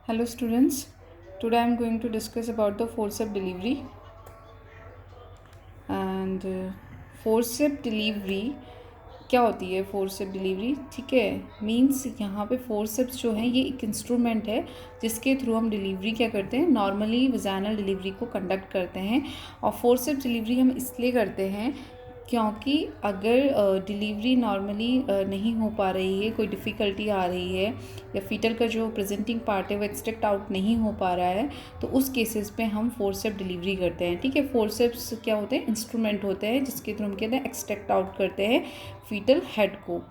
Hello students, today I am going to discuss about the forceps delivery and forceps delivery क्या होती है। Forceps delivery ठीक है, means यहाँ पे फोर्सेप्स जो है ये एक इंस्ट्रूमेंट है जिसके थ्रू हम डिलीवरी क्या करते हैं, नॉर्मली वजाइनल डिलीवरी को कंडक्ट करते हैं। और फोर्सेप डिलीवरी हम इसलिए करते हैं क्योंकि अगर डिलीवरी नॉर्मली नहीं हो पा रही है, कोई डिफ़िकल्टी आ रही है या फीटल का जो प्रेजेंटिंग पार्ट है वो एक्सट्रैक्ट आउट नहीं हो पा रहा है, तो उस केसेस पे हम फोर्सेप डिलीवरी करते हैं। ठीक है, फोर्सेप्स क्या होते हैं, इंस्ट्रूमेंट होते हैं जिसके थ्रू हम कहते हैं एक्सट्रैक्ट आउट करते हैं फीटल हेड को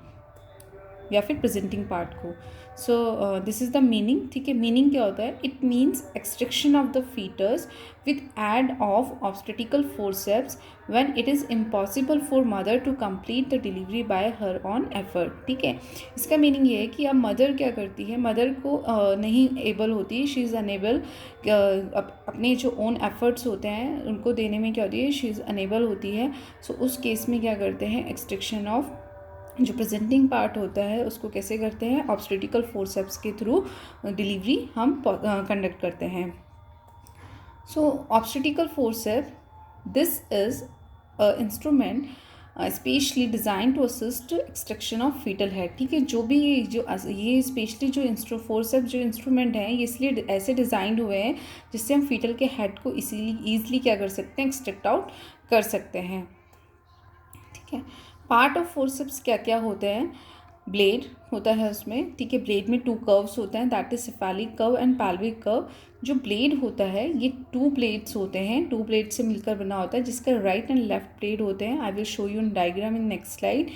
या फिर प्रेजेंटिंग पार्ट को। So this is the meaning. ठीक है, मीनिंग क्या होता है, it means extraction of the foetus with aid of obstetrical forceps when it is impossible for mother to complete the delivery by her own effort. ठीक है, इसका meaning ये है कि अब मदर क्या करती है, मदर को नहीं एबल होती, शी इज़ अनेबल, अपने जो ओन एफर्ट्स होते हैं उनको देने में क्या होती है, शी इज़ अनेबल होती है। सो उस केस में क्या करते हैं, एक्सट्रैक्शन ऑफ जो प्रेजेंटिंग पार्ट होता है उसको कैसे करते हैं, ऑब्स्टेटिकल फोर्सेप्स के थ्रू डिलीवरी हम कंडक्ट करते हैं। So obstetrical forcep, this is instrument specially design to assist extraction of foetal head. ठीक है, जो भी ये स्पेशली जो फोर्सेप जो इंस्ट्रूमेंट हैं ये इसलिए ऐसे डिज़ाइंड हुए हैं जिससे हम फीटल के हेड को ईजिली क्या कर सकते हैं, एक्सट्रैक्ट आउट कर सकते हैं। ठीक है, पार्ट ऑफ फोर्सेप्स क्या क्या होते हैं, ब्लेड होता है उसमें। ठीक है, ब्लेड में 2 कर्व्स होते हैं, that is cephalic curve and pelvic curve. जो ब्लेड होता है ये 2 ब्लेड्स होते हैं, 2 ब्लेड से मिलकर बना होता है जिसका राइट एंड लेफ्ट ब्लेड होते हैं। I will show you in diagram in next slide.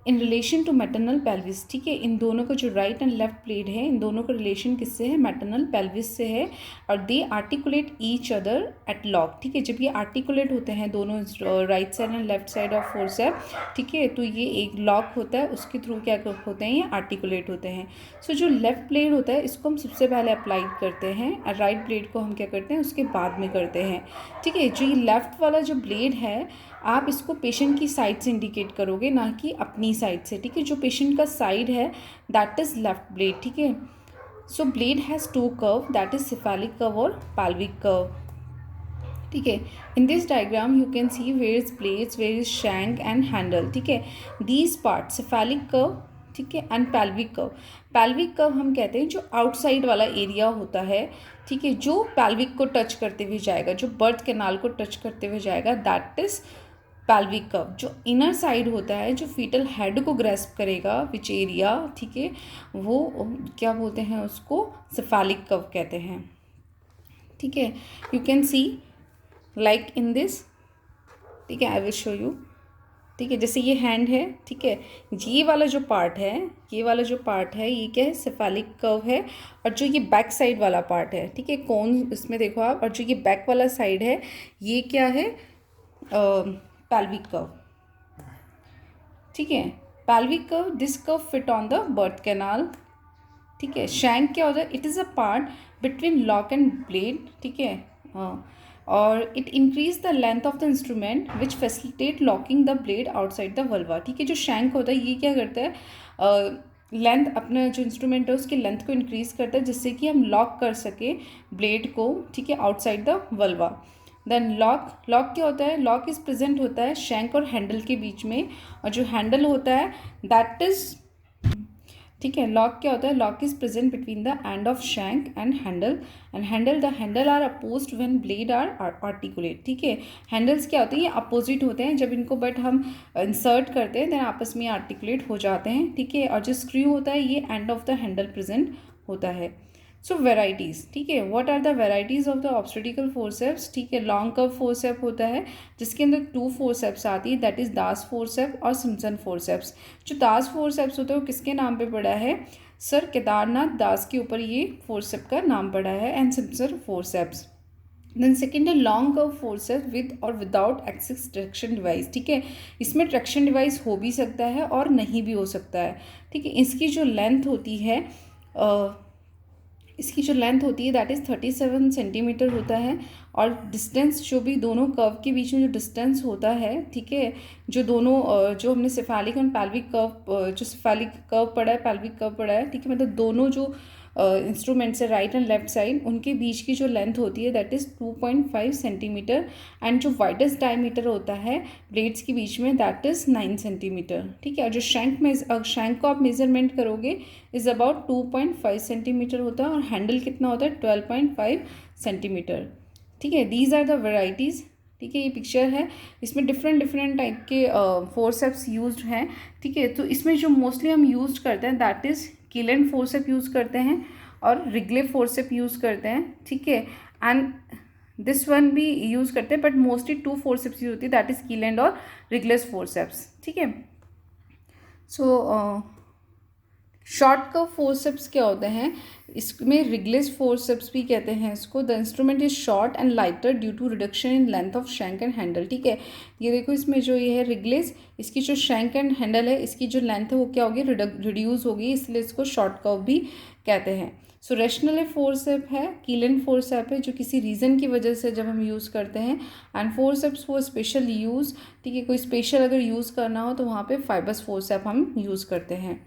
In relation to maternal pelvis, ठीक है, इन दोनों का जो राइट एंड लेफ्ट ब्लेड है इन दोनों का रिलेशन किससे है, मैटरनल पेल्विस से है। और they articulate each other at lock. ठीक है, जब ये आर्टिकुलेट होते हैं दोनों right side and left side of forceps, ठीक है, तो ये एक लॉक होता है, उसके थ्रू क्या होते हैं, ये आर्टिकुलेट होते हैं। सो जो लेफ्ट ब्लेड होता है इसको हम सबसे पहले अप्लाई करते हैं और राइट ब्लेड को हम क्या करते हैं, उसके बाद में करते हैं। ठीक है, जो ये लेफ्ट वाला जो ब्लेड है आप इसको पेशेंट की साइड से इंडिकेट करोगे, ना कि अपनी साइड से। ठीक है, जो पेशेंट का साइड है दैट इज़ लेफ्ट ब्लेड। ठीक है, so blade has 2 curve, that is cephalic curve और पैल्विक कर्व। ठीक है, in this diagram you can see where is blades, where is shank and handle. ठीक है, दीज पार्ट सेफेलिक कर्व, ठीक है, and pelvic curve. Pelvic curve हम कहते हैं जो आउटसाइड वाला एरिया होता है, ठीक है, जो पैल्विक को टच करते हुए जाएगा, जो बर्थ कैनाल को टच करते हुए जाएगा, दैट इज पैल्विक कर्व। जो इनर साइड होता है जो फीटल हेड को ग्रेस्प करेगा, विच एरिया, ठीक है, वो क्या बोलते हैं, उसको सेफेलिक कर्व कहते हैं। ठीक है, you can C like in this. ठीक है, आई विल शो यू। ठीक है, जैसे ये हैंड है, ठीक है, ये वाला जो पार्ट है, ये वाला जो पार्ट है ये क्या है, सेफेलिक कर्व है। और जो ये बैक साइड वाला पार्ट है, ठीक है, कौन इसमें देखो आप, और जो ये बैक वाला साइड है ये क्या है, पैल्विक कर्व। ठीक है, pelvic curve, this curve fit on the birth canal. ठीक है, शैंक क्या होता है, it is a part between lock and blade. ठीक है, और it increase the length of the instrument which facilitate locking the blade outside the vulva. ठीक है, जो शैंक होता है ये क्या करता है, लेंथ, अपना जो इंस्ट्रूमेंट है उसकी लेंथ को इंक्रीज करता है जिससे कि हम लॉक कर सके ब्लेड को, ठीक है, outside the vulva. Then lock, lock क्या होता है, लॉक इज प्रेजेंट होता है शैंक और हैंडल के बीच में, और जो हैंडल होता है दैट इज, ठीक है, लॉक क्या होता है, lock is present between the end of shank and handle, and handle are opposed when blade are articulate. ठीक है, हैंडल्स क्या होते हैं, ये अपोजिट होते हैं, जब इनको बट हम इंसर्ट करते हैं देन आपस में आर्टिकुलेट हो जाते हैं। ठीक है, और जो स्क्रू होता है ये end of the handle present होता है। सो वेराइटीज़, ठीक है, what are the varieties of the obstetrical forceps. ठीक है, लॉन्ग कर्व फोर्सेप होता है जिसके अंदर 2 फोर्सेप्स आती है, दैट इज दास फोर्सेप और सिम्पसन फोर्सेप्स। जो दास फोर्सेप्स होता है वो किसके नाम पे पड़ा है, सर केदारनाथ दास के ऊपर ये फोर्सेप का नाम पड़ा है, and Simpson forceps. Then second है लॉन्ग कर्व फोर्सेप विद और विदाउट एक्सिस ट्रैक्शन डिवाइस। ठीक है, इसमें ट्रैक्शन डिवाइस हो भी सकता है और नहीं भी हो सकता है। ठीक है, इसकी जो लेंथ होती है, इसकी जो लेंथ होती है दैट इज़ 37 सेंटीमीटर होता है, और डिस्टेंस जो भी दोनों कर्व के बीच में जो डिस्टेंस होता है, ठीक है, जो दोनों जो हमने सेफेलिक एंड पैल्विक कर्व, जो सेफेलिक कर्व पढ़ा है, पैल्विक कर्व पढ़ा है, ठीक है, मतलब दोनों जो इंस्ट्रूमेंट से राइट एंड लेफ्ट साइड, उनके बीच की जो लेंथ होती है दैट इज़ 2.5 सेंटीमीटर, एंड जो वाइडेस्ट डायमीटर होता है ब्लेड्स के बीच में दैट इज़ 9 सेंटीमीटर, ठीक है। और जो शैंक को आप मेजरमेंट करोगे इज़ अबाउट 2.5 सेंटीमीटर होता है, और हैंडल कितना होता है 12.5 सेंटीमीटर, ठीक है। दीज आर द वेराइटीज़, ठीक है। ये पिक्चर है, इसमें डिफरेंट टाइप के फोर्सेप्स यूज्ड हैं, ठीक है। तो इसमें जो मोस्टली हम यूज करते हैं दैट इज़ कील फोर्सेप यूज़ करते हैं और रिगले फोर्सेप यूज़ करते हैं, ठीक है। एंड दिस वन भी यूज़ करते हैं, बट मोस्टली 2 फोर्सेप्स यूज होती है, दैट इज़ कील और रिगलेस फोर्सेप्स, ठीक है। सो शॉर्ट कर्व फोर्सेप्स क्या होते हैं, इसमें रिगलेस फोर्सेप्स भी कहते हैं इसको। The instrument is short and lighter due to reduction in length of shank and handle, ठीक है। ये देखो, इसमें जो ये है रिगलेस, इसकी जो शैंक एंड हैंडल है इसकी जो लेंथ है वो क्या होगी, रिड्यूस होगी, इसलिए इसको शॉर्ट कर्व भी कहते हैं। सो रेशनल फोर्सेप है, कीलन फोर्सेप है जो किसी रीज़न की वजह से जब हम यूज़ करते हैं, एंड फोर्सेप्स वो स्पेशल यूज़, ठीक है। कोई स्पेशल अगर यूज़ करना हो तो वहाँ पे फाइबर्स फोर्सेप हम यूज़ करते हैं।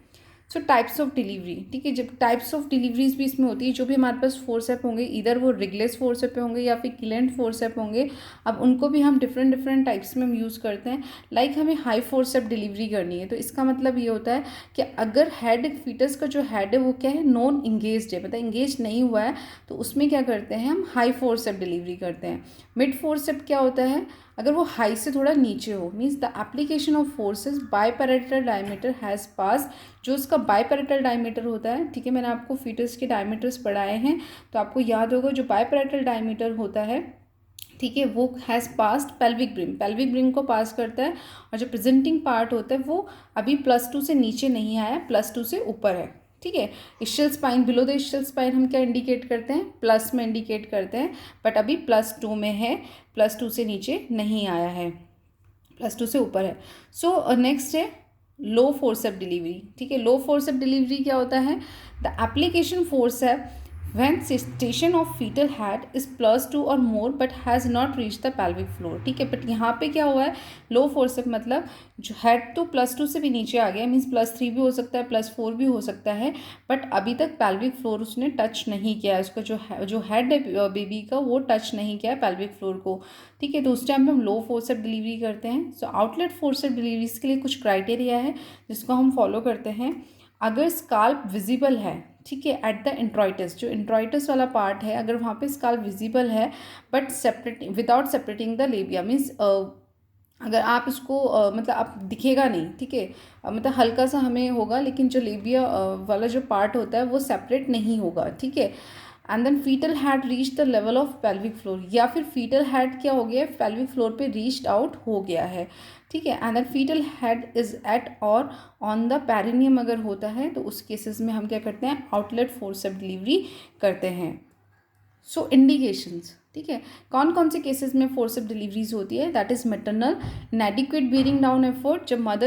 सो टाइप्स ऑफ डिलीवरी, ठीक है। जब टाइप्स ऑफ डिलीवरीज भी इसमें होती है, जो भी हमारे पास फोर्सेप होंगे इधर वो रिगलेस फोर्सेप होंगे या फिर कीलेंट फोर्सेप होंगे, अब उनको भी हम डिफरेंट टाइप्स में हम यूज़ करते हैं। लाइक हमें हाई फोर्सेप डिलीवरी करनी है तो इसका मतलब ये होता है कि अगर हेड, फीटस का जो हेड है वो क्या है, नॉन इंगेज्ड है, मतलब इंगेज नहीं हुआ है, तो उसमें क्या करते हैं हम हाई फोर्सेप डिलीवरी करते हैं। मिड फोर्सेप क्या होता है, अगर वो हाई से थोड़ा नीचे हो, means the application of forceps biparietal diameter has pass, जो उसका बायपैरेटल डायमीटर होता है, ठीक है। मैंने आपको फीटस के डायमीटर्स पढ़ाए हैं तो आपको याद होगा जो बायपैरेटल डायमीटर होता है, ठीक है, वो हैज़ पास्ड पेल्विक ब्रिम को पास करता है, और जो प्रेजेंटिंग पार्ट होता है वो अभी +2 से नीचे नहीं आया, +2 से ऊपर है, ठीक है। इश्चियल स्पाइन, बिलो द इश्चियल स्पाइन हम क्या इंडिकेट करते हैं, प्लस में इंडिकेट करते हैं, बट अभी +2 में है, +2 से नीचे नहीं आया है, +2 से ऊपर है। सो नेक्स्ट है लो फोर्सेप डिलीवरी, ठीक है। लो फोर्सेप डिलीवरी क्या होता है, the application forcep when station of fetal head is +2 और more but has not reached the pelvic floor, ठीक है। बट यहाँ पे क्या हुआ है, लो फोर्सेप मतलब जो हेड तो +2 से भी नीचे आ गया, मीन्स +3 भी हो सकता है, +4 भी हो सकता है, बट अभी तक पेल्विक फ्लोर उसने टच नहीं किया है, उसका जो हेड है बेबी का वो टच नहीं किया है पेल्विक फ्लोर को, ठीक है। तो उस टाइम पे हम लो फोर्सेप डिलीवरी करते हैं। सो आउटलेट फोर्सेप डिलीवरीज के लिए कुछ क्राइटेरिया है जिसको हम फॉलो करते हैं। अगर स्काल्प विजिबल है, ठीक है, एट द इंट्रॉइटस, जो इंट्रॉइटस वाला पार्ट है अगर वहाँ पे स्काल्प विजिबल है but separating without separating the labia, means अगर आप इसको मतलब आप दिखेगा नहीं, ठीक है, मतलब हल्का सा हमें होगा लेकिन जो लेबिया वाला जो पार्ट होता है वो सेपरेट नहीं होगा, ठीक है। And then foetal head reach the level of pelvic floor, या फिर फीटल हैड क्या हो गया है, पेल्विक फ्लोर पे रीच्ड आउट हो गया है, ठीक है। And then foetal head is at और ऑन द पेरिनियम अगर होता है तो उस केसेस में हम क्या करते हैं, आउटलेट फोर्सेप डिलीवरी करते हैं। सो इंडिकेशंस, ठीक है, कौन कौन से केसेस में फोर्सेप डिलीवरीज होती है, that is maternal इनएडिक्वेट bearing down effort, जब मदर